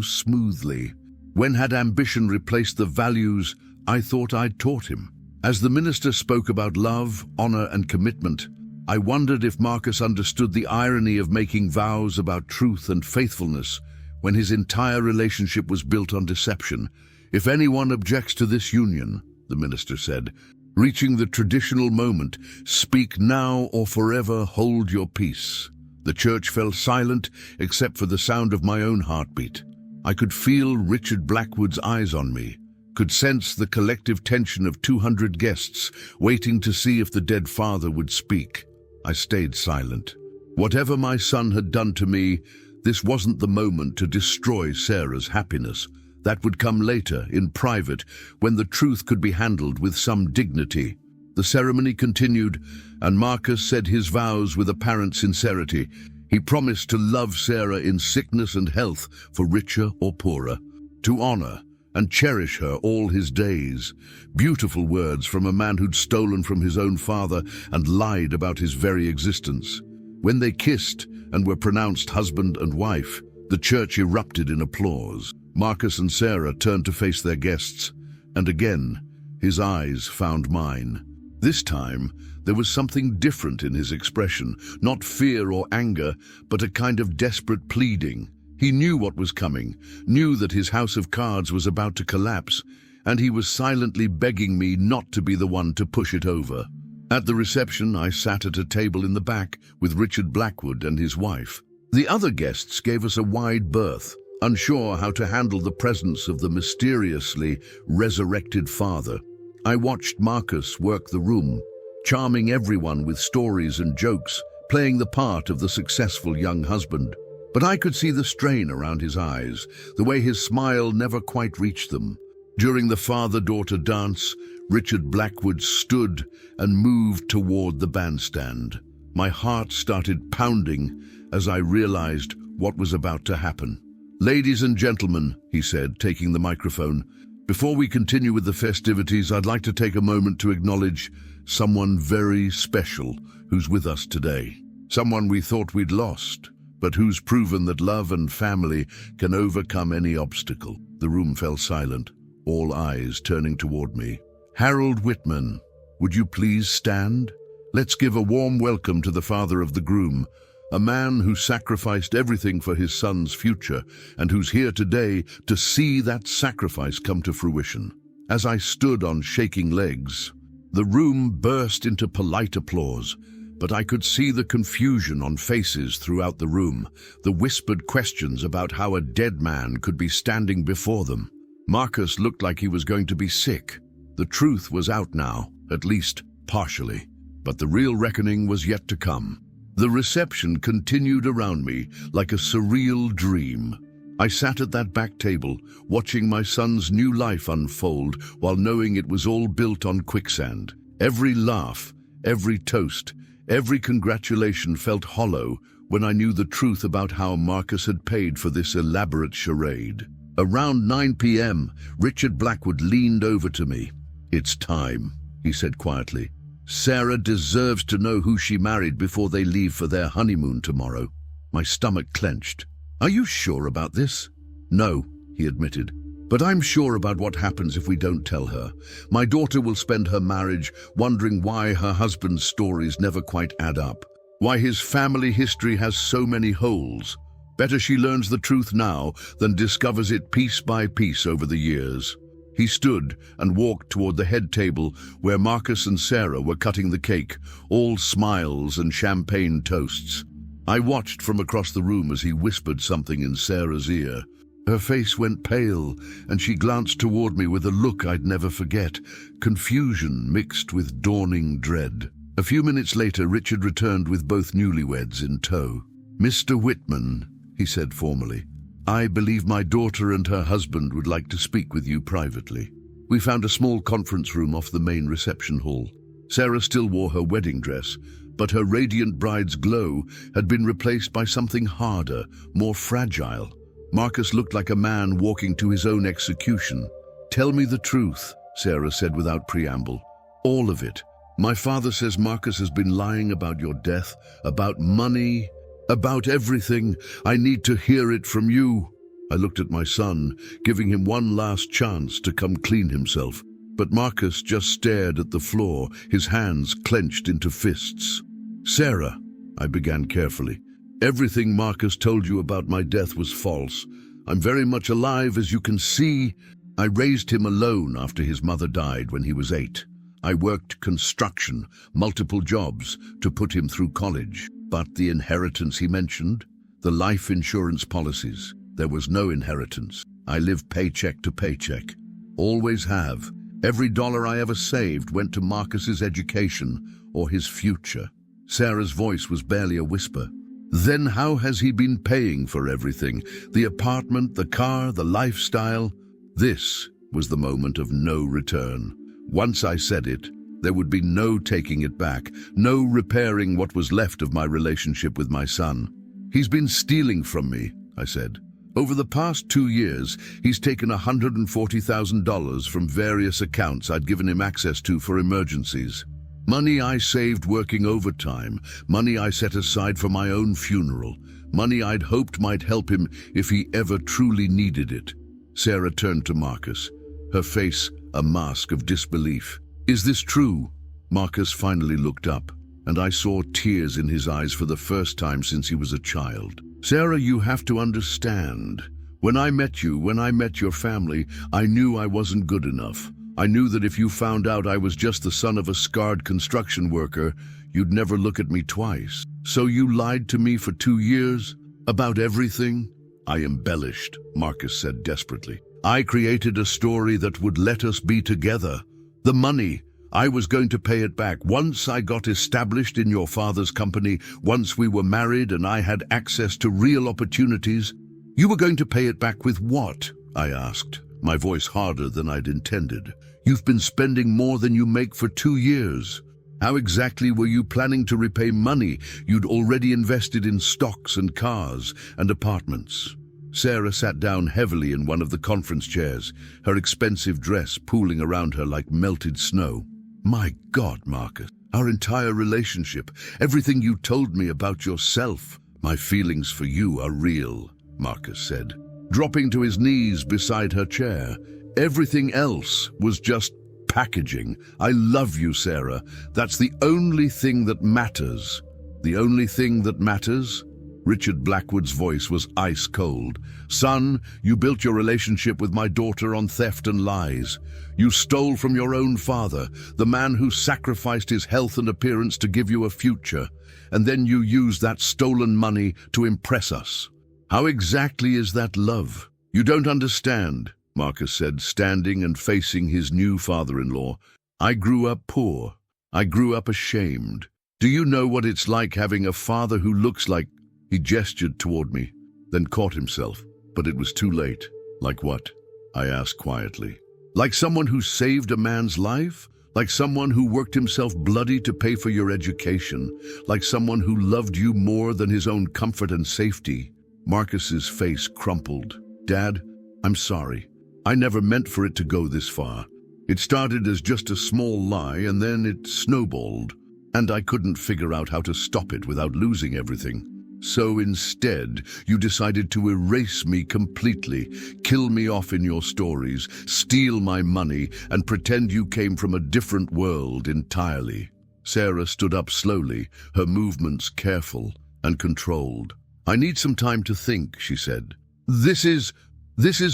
smoothly? When had ambition replaced the values I thought I'd taught him? As the minister spoke about love, honor, and commitment, I wondered if Marcus understood the irony of making vows about truth and faithfulness when his entire relationship was built on deception. "If anyone objects to this union," the minister said, "reaching the traditional moment, speak now or forever hold your peace." The church fell silent except for the sound of my own heartbeat. I could feel Richard Blackwood's eyes on me, could sense the collective tension of 200 guests waiting to see if the dead father would speak. I stayed silent. Whatever my son had done to me, this wasn't the moment to destroy Sarah's happiness. That would come later, in private, when the truth could be handled with some dignity. The ceremony continued, and Marcus said his vows with apparent sincerity. He promised to love Sarah in sickness and health, for richer or poorer, to honor and cherish her all his days. Beautiful words from a man who'd stolen from his own father and lied about his very existence. When they kissed and were pronounced husband and wife, the church erupted in applause. Marcus and Sarah turned to face their guests, and again, his eyes found mine. This time, there was something different in his expression, not fear or anger, but a kind of desperate pleading. He knew what was coming, knew that his house of cards was about to collapse, and he was silently begging me not to be the one to push it over. At the reception, I sat at a table in the back with Richard Blackwood and his wife. The other guests gave us a wide berth, unsure how to handle the presence of the mysteriously resurrected father. I watched Marcus work the room, charming everyone with stories and jokes, playing the part of the successful young husband. But I could see the strain around his eyes, the way his smile never quite reached them. During the father-daughter dance, Richard Blackwood stood and moved toward the bandstand. My heart started pounding as I realized what was about to happen. "Ladies and gentlemen," he said, taking the microphone, "before we continue with the festivities, I'd like to take a moment to acknowledge someone very special who's with us today. Someone we thought we'd lost, but who's proven that love and family can overcome any obstacle." The room fell silent, all eyes turning toward me. "Harold Whitman, would you please stand? Let's give a warm welcome to the father of the groom, a man who sacrificed everything for his son's future and who's here today to see that sacrifice come to fruition." As I stood on shaking legs, the room burst into polite applause, but I could see the confusion on faces throughout the room, the whispered questions about how a dead man could be standing before them. Marcus looked like he was going to be sick. The truth was out now, at least partially, but the real reckoning was yet to come. The reception continued around me like a surreal dream. I sat at that back table, watching my son's new life unfold while knowing it was all built on quicksand. Every laugh, every toast, every congratulation felt hollow when I knew the truth about how Marcus had paid for this elaborate charade. Around 9 p.m., Richard Blackwood leaned over to me. "It's time," he said quietly. "Sarah deserves to know who she married before they leave for their honeymoon tomorrow." My stomach clenched. "Are you sure about this?" "No," he admitted. "But I'm sure about what happens if we don't tell her. My daughter will spend her marriage wondering why her husband's stories never quite add up, why his family history has so many holes. Better she learns the truth now than discovers it piece by piece over the years." He stood and walked toward the head table where Marcus and Sarah were cutting the cake, all smiles and champagne toasts. I watched from across the room as he whispered something in Sarah's ear. Her face went pale, and she glanced toward me with a look I'd never forget, confusion mixed with dawning dread. A few minutes later, Richard returned with both newlyweds in tow. "Mr. Whitman," he said formally, "I believe my daughter and her husband would like to speak with you privately." We found a small conference room off the main reception hall. Sarah still wore her wedding dress, but her radiant bride's glow had been replaced by something harder, more fragile. Marcus looked like a man walking to his own execution. "Tell me the truth," Sarah said without preamble. "All of it. My father says Marcus has been lying about your death, about money, about everything. I need to hear it from you." I looked at my son, giving him one last chance to come clean himself. But Marcus just stared at the floor, his hands clenched into fists. "Sarah," I began carefully, "everything Marcus told you about my death was false. I'm very much alive, as you can see. I raised him alone after his mother died when he was 8. I worked construction, multiple jobs, to put him through college. But the inheritance he mentioned, the life insurance policies, there was no inheritance. I lived paycheck to paycheck. Always have. Every dollar I ever saved went to Marcus's education or his future." Sarah's voice was barely a whisper. "Then how has he been paying for everything? The apartment, the car, the lifestyle?" This was the moment of no return. Once I said it, there would be no taking it back, no repairing what was left of my relationship with my son. "He's been stealing from me," I said. "Over the past 2 years, he's taken $140,000 from various accounts I'd given him access to for emergencies. Money I saved working overtime, money I set aside for my own funeral, money I'd hoped might help him if he ever truly needed it." Sarah turned to Marcus, her face a mask of disbelief. "Is this true?" Marcus finally looked up, and I saw tears in his eyes for the first time since he was a child. "Sarah, you have to understand. When I met you, when I met your family, I knew I wasn't good enough. I knew that if you found out I was just the son of a scarred construction worker, you'd never look at me twice. So you lied to me for 2 years? About everything?" "I embellished," Marcus said desperately. "I created a story that would let us be together. The money, I was going to pay it back. Once I got established in your father's company, once we were married and I had access to real opportunities." "You were going to pay it back with what?" I asked, my voice harder than I'd intended. "You've been spending more than you make for 2 years. How exactly were you planning to repay money you'd already invested in stocks and cars and apartments? Sarah sat down heavily in one of the conference chairs, her expensive dress pooling around her like melted snow. My God, Marcus, our entire relationship, everything you told me about yourself. My feelings for you are real, Marcus said, dropping to his knees beside her chair. Everything else was just packaging. I love you, Sarah. That's the only thing that matters. The only thing that matters? Richard Blackwood's voice was ice cold. Son, you built your relationship with my daughter on theft and lies. You stole from your own father, the man who sacrificed his health and appearance to give you a future, and then you used that stolen money to impress us. How exactly is that love? You don't understand, Marcus said, standing and facing his new father-in-law. I grew up poor. I grew up ashamed. Do you know what it's like having a father who looks like... He gestured toward me, then caught himself, but it was too late. Like what? I asked quietly. Like someone who saved a man's life? Like someone who worked himself bloody to pay for your education? Like someone who loved you more than his own comfort and safety? Marcus's face crumpled. Dad, I'm sorry. I never meant for it to go this far. It started as just a small lie and then it snowballed, and I couldn't figure out how to stop it without losing everything. So instead, you decided to erase me completely, kill me off in your stories, steal my money, and pretend you came from a different world entirely. Sarah stood up slowly, her movements careful and controlled. I need some time to think, she said. This is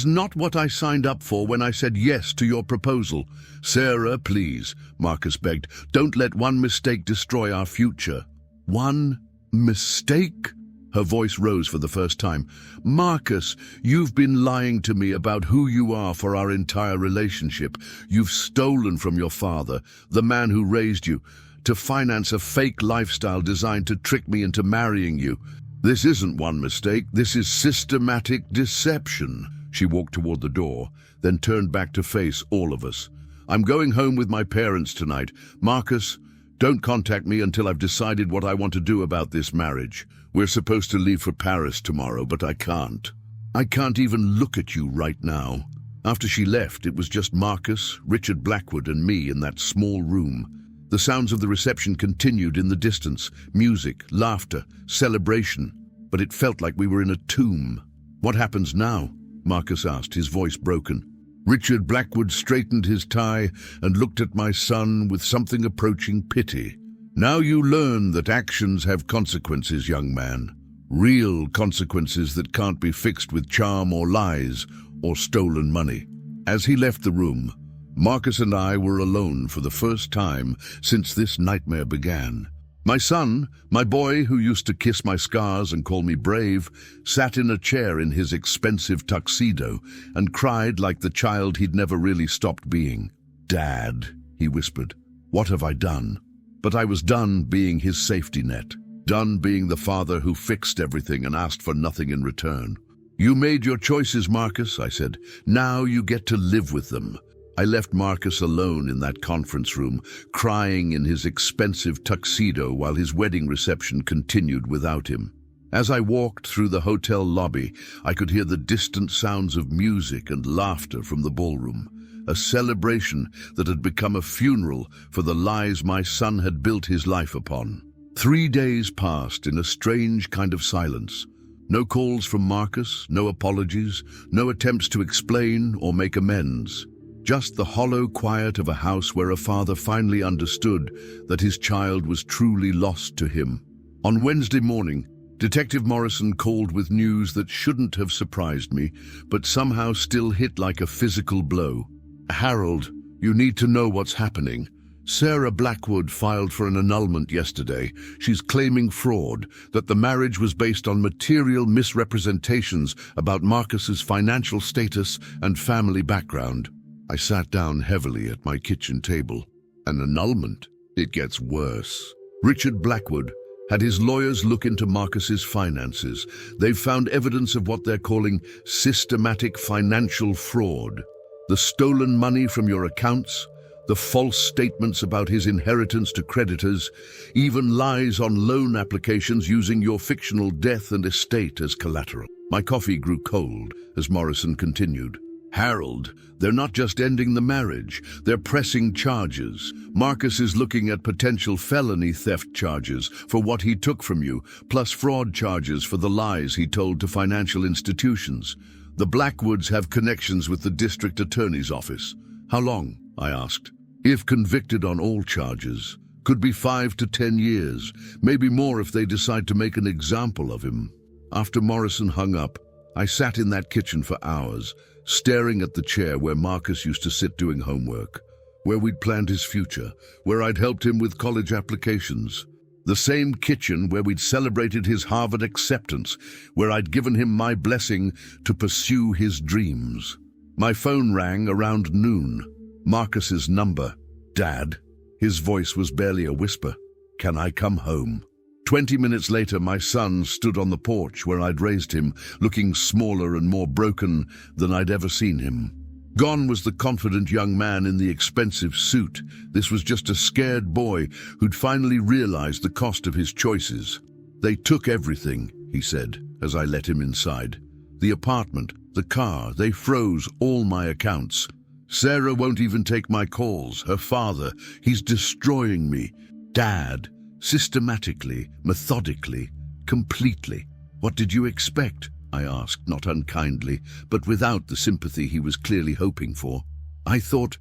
not what I signed up for when I said yes to your proposal. Sarah, please, Marcus begged, don't let one mistake destroy our future. One mistake? Her voice rose for the first time. Marcus, you've been lying to me about who you are for our entire relationship. You've stolen from your father, the man who raised you, to finance a fake lifestyle designed to trick me into marrying you. This isn't one mistake, this is systematic deception. She walked toward the door, then turned back to face all of us. I'm going home with my parents tonight. Marcus, don't contact me until I've decided what I want to do about this marriage. We're supposed to leave for Paris tomorrow, but I can't. I can't even look at you right now. After she left, it was just Marcus, Richard Blackwood, and me in that small room. The sounds of the reception continued in the distance. Music, laughter, celebration. But it felt like we were in a tomb. What happens now? Marcus asked, his voice broken. Richard Blackwood straightened his tie and looked at my son with something approaching pity. Now you learn that actions have consequences, young man. Real consequences that can't be fixed with charm or lies or stolen money. As he left the room, Marcus and I were alone for the first time since this nightmare began. My son, my boy who used to kiss my scars and call me brave, sat in a chair in his expensive tuxedo and cried like the child he'd never really stopped being. Dad, he whispered, what have I done? But I was done being his safety net, done being the father who fixed everything and asked for nothing in return. You made your choices, Marcus, I said. Now you get to live with them. I left Marcus alone in that conference room, crying in his expensive tuxedo while his wedding reception continued without him. As I walked through the hotel lobby, I could hear the distant sounds of music and laughter from the ballroom, a celebration that had become a funeral for the lies my son had built his life upon. 3 days passed in a strange kind of silence. No calls from Marcus, no apologies, no attempts to explain or make amends. Just the hollow quiet of a house where a father finally understood that his child was truly lost to him. On Wednesday morning, Detective Morrison called with news that shouldn't have surprised me, but somehow still hit like a physical blow. Harold, you need to know what's happening. Sarah Blackwood filed for an annulment yesterday. She's claiming fraud, that the marriage was based on material misrepresentations about Marcus's financial status and family background. I sat down heavily at my kitchen table. An annulment? It gets worse. Richard Blackwood had his lawyers look into Marcus's finances. They've found evidence of what they're calling systematic financial fraud. The stolen money from your accounts, The false statements about his inheritance to creditors, even lies on loan applications using your fictional death and estate as collateral. My coffee grew cold as Morrison continued. Harold, they're not just ending the marriage, they're pressing charges. Marcus is looking at potential felony theft charges for what he took from you, plus fraud charges for the lies he told to financial institutions. The Blackwoods have connections with the district attorney's office. How long? I asked. If convicted on all charges, could be 5 to 10 years, maybe more if they decide to make an example of him. After Morrison hung up, I sat in that kitchen for hours, staring at the chair where Marcus used to sit doing homework, where we'd planned his future, where I'd helped him with college applications. The same kitchen where we'd celebrated his Harvard acceptance, where I'd given him my blessing to pursue his dreams. My phone rang around noon. Marcus's number. Dad. His voice was barely a whisper. Can I come home? 20 minutes later, my son stood on the porch where I'd raised him, looking smaller and more broken than I'd ever seen him. Gone was the confident young man in the expensive suit. This was just a scared boy who'd finally realized the cost of his choices. They took everything, he said, as I let him inside. The apartment, the car, they froze all my accounts. Sarah won't even take my calls. Her father, he's destroying me. Dad, systematically, methodically, completely. What did you expect? I asked, not unkindly, but without the sympathy he was clearly hoping for. I thought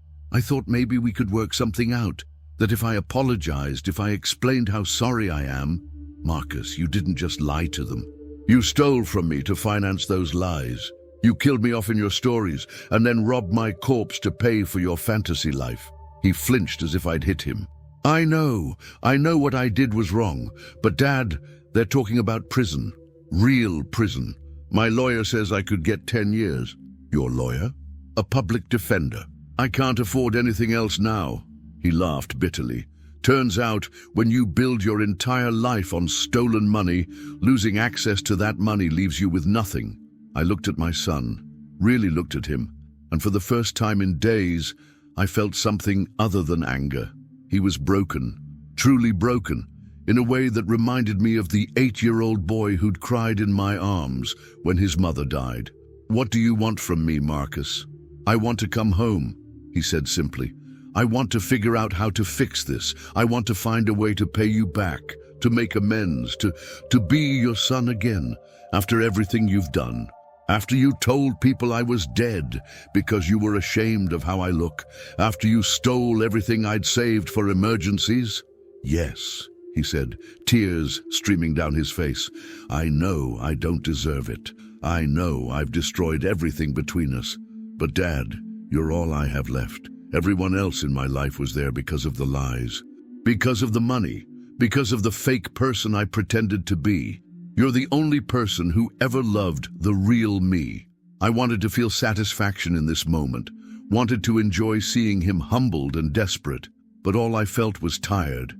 maybe we could work something out, that if I apologized, if I explained how sorry I am. Marcus, you didn't just lie to them. You stole from me to finance those lies. You killed me off in your stories and then robbed my corpse to pay for your fantasy life. He flinched as if I'd hit him. I know what I did was wrong, but Dad, they're talking about prison. Real prison. My lawyer says I could get 10 years. Your lawyer? A public defender. I can't afford anything else now. He laughed bitterly. Turns out, when you build your entire life on stolen money, losing access to that money leaves you with nothing. I looked at my son, really looked at him, and for the first time in days, I felt something other than anger. He was broken, truly broken, in a way that reminded me of the 8-year-old boy who'd cried in my arms when his mother died. What do you want from me, Marcus? I want to come home, he said simply. I want to figure out how to fix this. I want to find a way to pay you back, to make amends, to be your son again, after everything you've done. After you told people I was dead because you were ashamed of how I look. After you stole everything I'd saved for emergencies. Yes, he said, tears streaming down his face. I know I don't deserve it. I know I've destroyed everything between us. But Dad, you're all I have left. Everyone else in my life was there because of the lies, because of the money, because of the fake person I pretended to be. You're the only person who ever loved the real me. I wanted to feel satisfaction in this moment, wanted to enjoy seeing him humbled and desperate, but all I felt was tired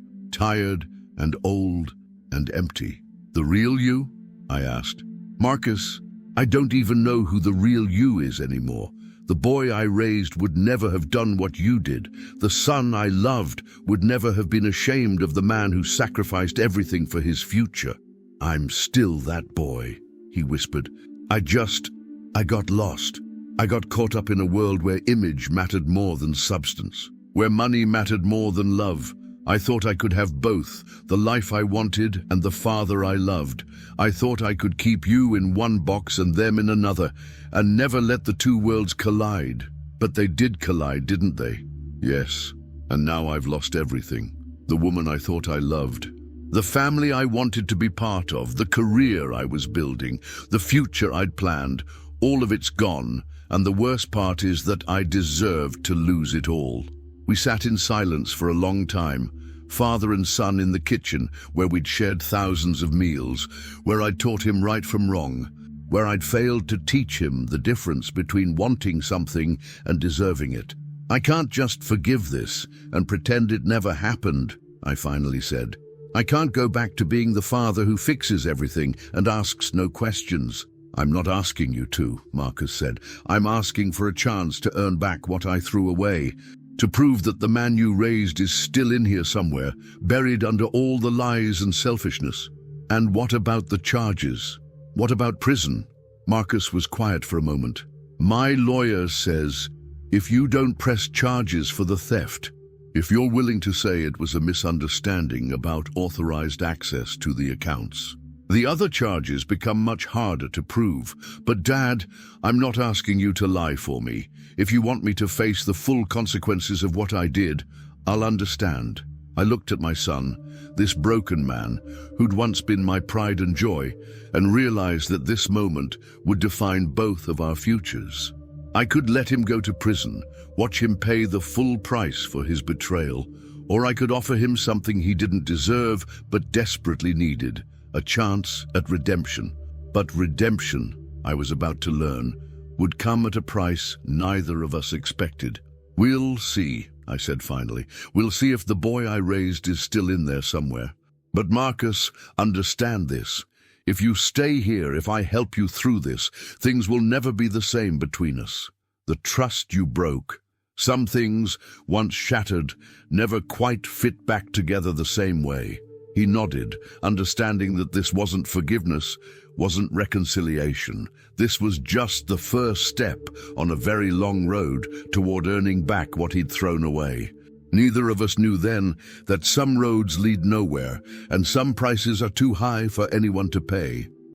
and old and empty. The real you? I asked. Marcus, I don't even know who the real you is anymore. The boy I raised would never have done what you did. The son I loved would never have been ashamed of the man who sacrificed everything for his future. I'm still that boy, he whispered. I got lost. I got caught up in a world where image mattered more than substance, where money mattered more than love. I thought I could have both, the life I wanted and the father I loved. I thought I could keep you in one box and them in another, and never let the two worlds collide. But they did collide, didn't they? Yes, and now I've lost everything. The woman I thought I loved, the family I wanted to be part of, the career I was building, the future I'd planned, all of it's gone, and the worst part is that I deserved to lose it all. We sat in silence for a long time, father and son in the kitchen where we'd shared thousands of meals, where I'd taught him right from wrong, where I'd failed to teach him the difference between wanting something and deserving it. I can't just forgive this and pretend it never happened, I finally said. I can't go back to being the father who fixes everything and asks no questions. I'm not asking you to, Marcus said. I'm asking for a chance to earn back what I threw away, To prove that the man you raised is still in here somewhere, buried under all the lies and selfishness. And what about the charges? What about prison? Marcus was quiet for a moment. My lawyer says, if you don't press charges for the theft, if you're willing to say it was a misunderstanding about authorized access to the accounts, the other charges become much harder to prove. But Dad, I'm not asking you to lie for me. If you want me to face the full consequences of what I did, I'll understand. I looked at my son, this broken man, who'd once been my pride and joy, and realized that this moment would define both of our futures. I could let him go to prison, watch him pay the full price for his betrayal, or I could offer him something he didn't deserve but desperately needed, a chance at redemption. But redemption, I was about to learn, would come at a price neither of us expected. We'll see, I said finally. We'll see if the boy I raised is still in there somewhere. But Marcus, understand this. If you stay here, if I help you through this, things will never be the same between us. The trust you broke, some things, once shattered, never quite fit back together the same way. He nodded, understanding that this wasn't forgiveness, wasn't reconciliation. This was just the first step on a very long road toward earning back what he'd thrown away. Neither of us knew then that some roads lead nowhere, and some prices are too high for anyone to pay.